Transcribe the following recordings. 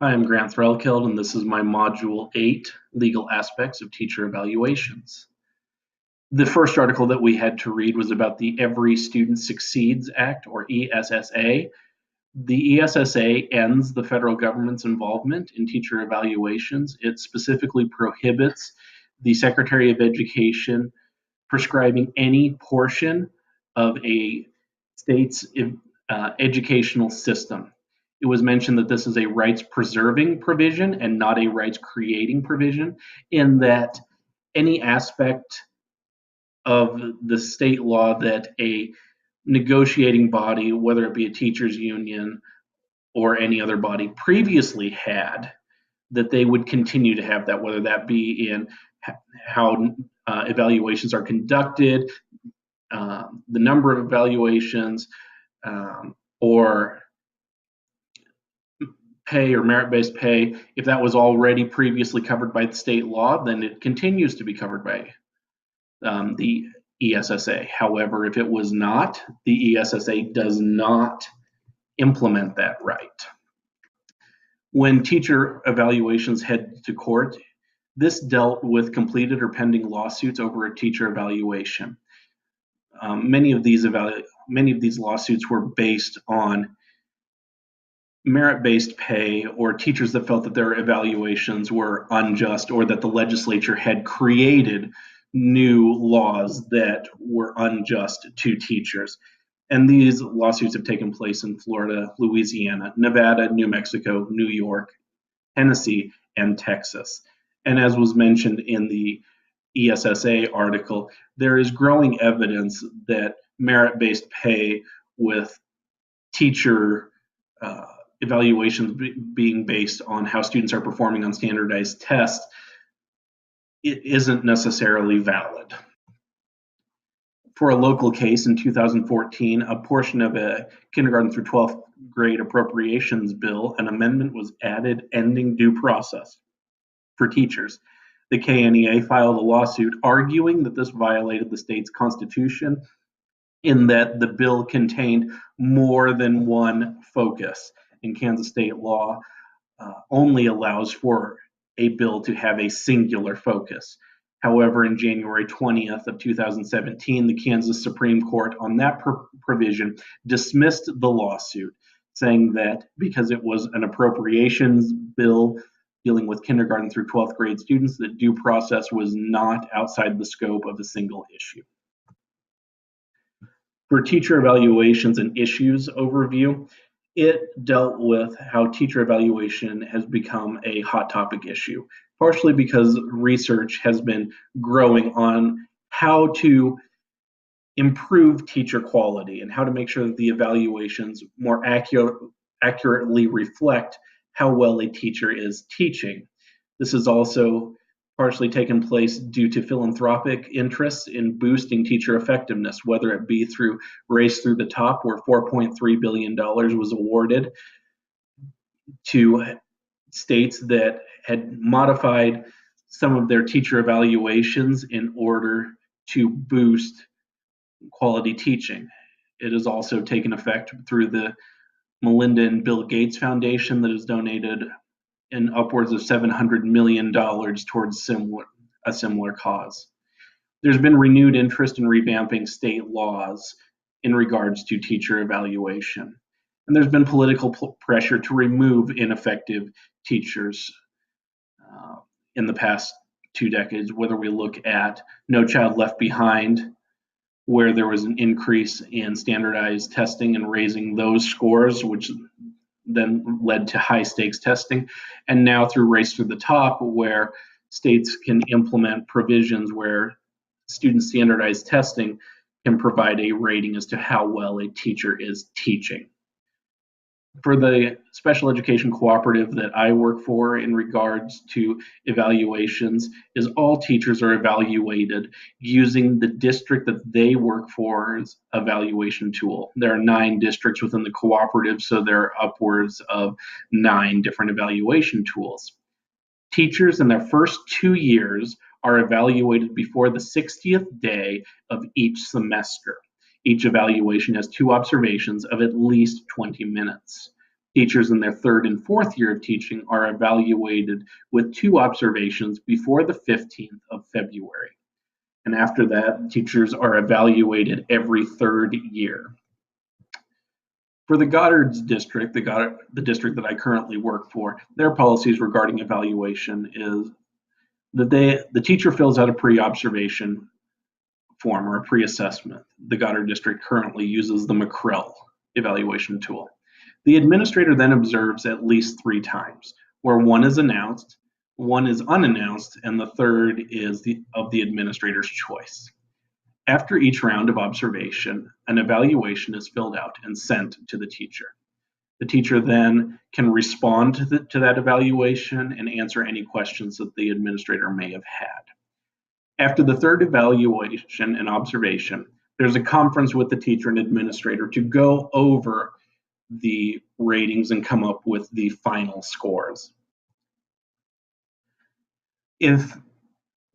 Hi, I'm Grant Threlkeld, and this is my Module 8, Legal Aspects of Teacher Evaluations. The first article that we had to read was about the Every Student Succeeds Act, or ESSA. The ESSA ends the federal government's involvement in teacher evaluations. It specifically prohibits the Secretary of Education prescribing any portion of a state's educational system. It was mentioned that this is a rights preserving provision and not a rights creating provision, in that any aspect of the state law that a negotiating body, whether it be a teachers union or any other body, previously had, that they would continue to have that, whether that be in how evaluations are conducted, the number of evaluations, or pay or merit-based pay. If that was already previously covered by the state law, then it continues to be covered by the ESSA. However, if it was not, the ESSA does not implement that right. When teacher evaluations head to court, this dealt with completed or pending lawsuits over a teacher evaluation. Many of these lawsuits were based on merit-based pay, or teachers that felt that their evaluations were unjust, or that the legislature had created new laws that were unjust to teachers. And these lawsuits have taken place in Florida, Louisiana, Nevada, New Mexico, New York, Tennessee, and Texas. And as was mentioned in the ESSA article, there is growing evidence that merit-based pay with teacher evaluations being based on how students are performing on standardized tests, it isn't necessarily valid. For a local case in 2014, a portion of a kindergarten through 12th grade appropriations bill, an amendment was added ending due process for teachers. The KNEA filed a lawsuit arguing that this violated the state's constitution, in that the bill contained more than one focus. In Kansas state law, only allows for a bill to have a singular focus. However, in January 20th of 2017, the Kansas Supreme Court on that provision dismissed the lawsuit, saying that because it was an appropriations bill dealing with kindergarten through 12th grade students, that due process was not outside the scope of a single issue. For teacher evaluations and issues overview, it dealt with how teacher evaluation has become a hot topic issue, partially because research has been growing on how to improve teacher quality and how to make sure that the evaluations more accurately reflect how well a teacher is teaching. This has also partially taken place due to philanthropic interests in boosting teacher effectiveness, whether it be through Race Through the Top, where $4.3 billion was awarded to states that had modified some of their teacher evaluations in order to boost quality teaching. It has also taken effect through the Melinda and Bill Gates Foundation that has donated in upwards of $700 million towards a similar cause. There's been renewed interest in revamping state laws in regards to teacher evaluation. And there's been political pressure to remove ineffective teachers in the past 2 decades, whether we look at No Child Left Behind, where there was an increase in standardized testing and raising those scores, which then led to high stakes testing, and now through Race Through the Top, where states can implement provisions where student standardized testing can provide a rating as to how well a teacher is teaching. For the special education cooperative that I work for in regards to evaluations, is all teachers are evaluated using the district that they work for's evaluation tool. There are 9 districts within the cooperative, so there are upwards of 9 different evaluation tools. Teachers in their first 2 years are evaluated before the 60th day of each semester. Each evaluation has 2 observations of at least 20 minutes. Teachers in their third and fourth year of teaching are evaluated with 2 observations before the 15th of February. And after that, teachers are evaluated every third year. For the Goddard's district, the district that I currently work for, their policies regarding evaluation is that the teacher fills out a pre-observation form or a pre-assessment. The Goddard district currently uses the McCrell evaluation tool. The administrator then observes at least 3 times, where 1 is announced, 1 is unannounced, and the third is of the administrator's choice. After each round of observation, an evaluation is filled out and sent to the teacher. The teacher then can respond to that evaluation and answer any questions that the administrator may have had. After the third evaluation and observation, there's a conference with the teacher and administrator to go over the ratings and come up with the final scores.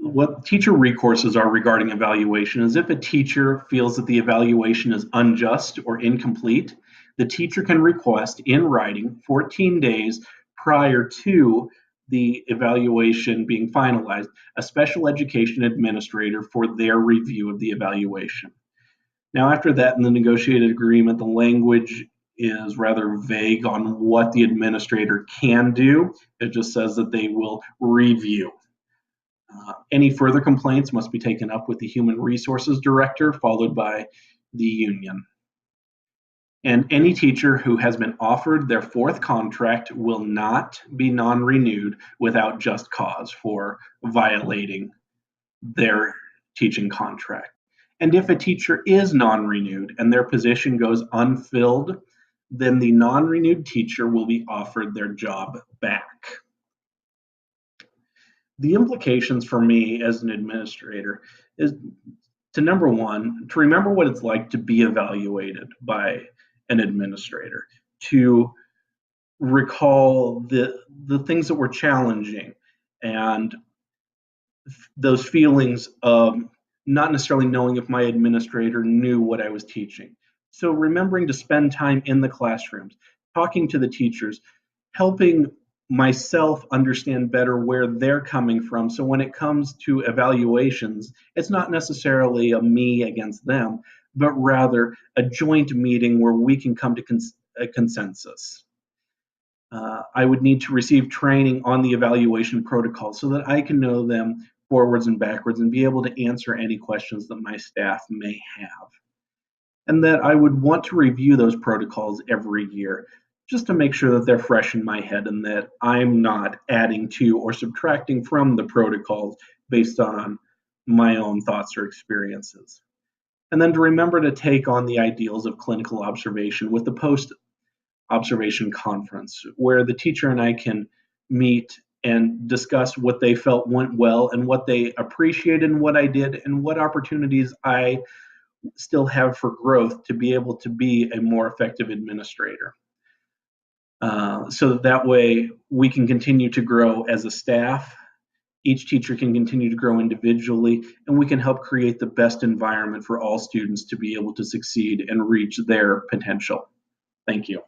What teacher recourses are regarding evaluation is if a teacher feels that the evaluation is unjust or incomplete, the teacher can request in writing 14 days prior to the evaluation being finalized a special education administrator for their review of the evaluation. Now, after that, in the negotiated agreement, the language is rather vague on what the administrator can do. It just says that they will review. Any further complaints must be taken up with the Human Resources Director, followed by the union. And any teacher who has been offered their 4th contract will not be non-renewed without just cause for violating their teaching contract. And if a teacher is non-renewed and their position goes unfilled, then the non-renewed teacher will be offered their job back. The implications for me as an administrator is to, number 1, to remember what it's like to be evaluated by an administrator, to recall the things that were challenging and those feelings of not necessarily knowing if my administrator knew what I was teaching. So remembering to spend time in the classrooms, talking to the teachers, helping myself understand better where they're coming from. So when it comes to evaluations, it's not necessarily a me against them, but rather a joint meeting where we can come to a consensus. I would need to receive training on the evaluation protocol so that I can know them forwards and backwards and be able to answer any questions that my staff may have. And that I would want to review those protocols every year just to make sure that they're fresh in my head and that I'm not adding to or subtracting from the protocols based on my own thoughts or experiences. And then to remember to take on the ideals of clinical observation with the post-observation conference, where the teacher and I can meet and discuss what they felt went well and what they appreciated in what I did and what opportunities I still have for growth to be able to be a more effective administrator. So that way we can continue to grow as a staff, each teacher can continue to grow individually, and we can help create the best environment for all students to be able to succeed and reach their potential. Thank you.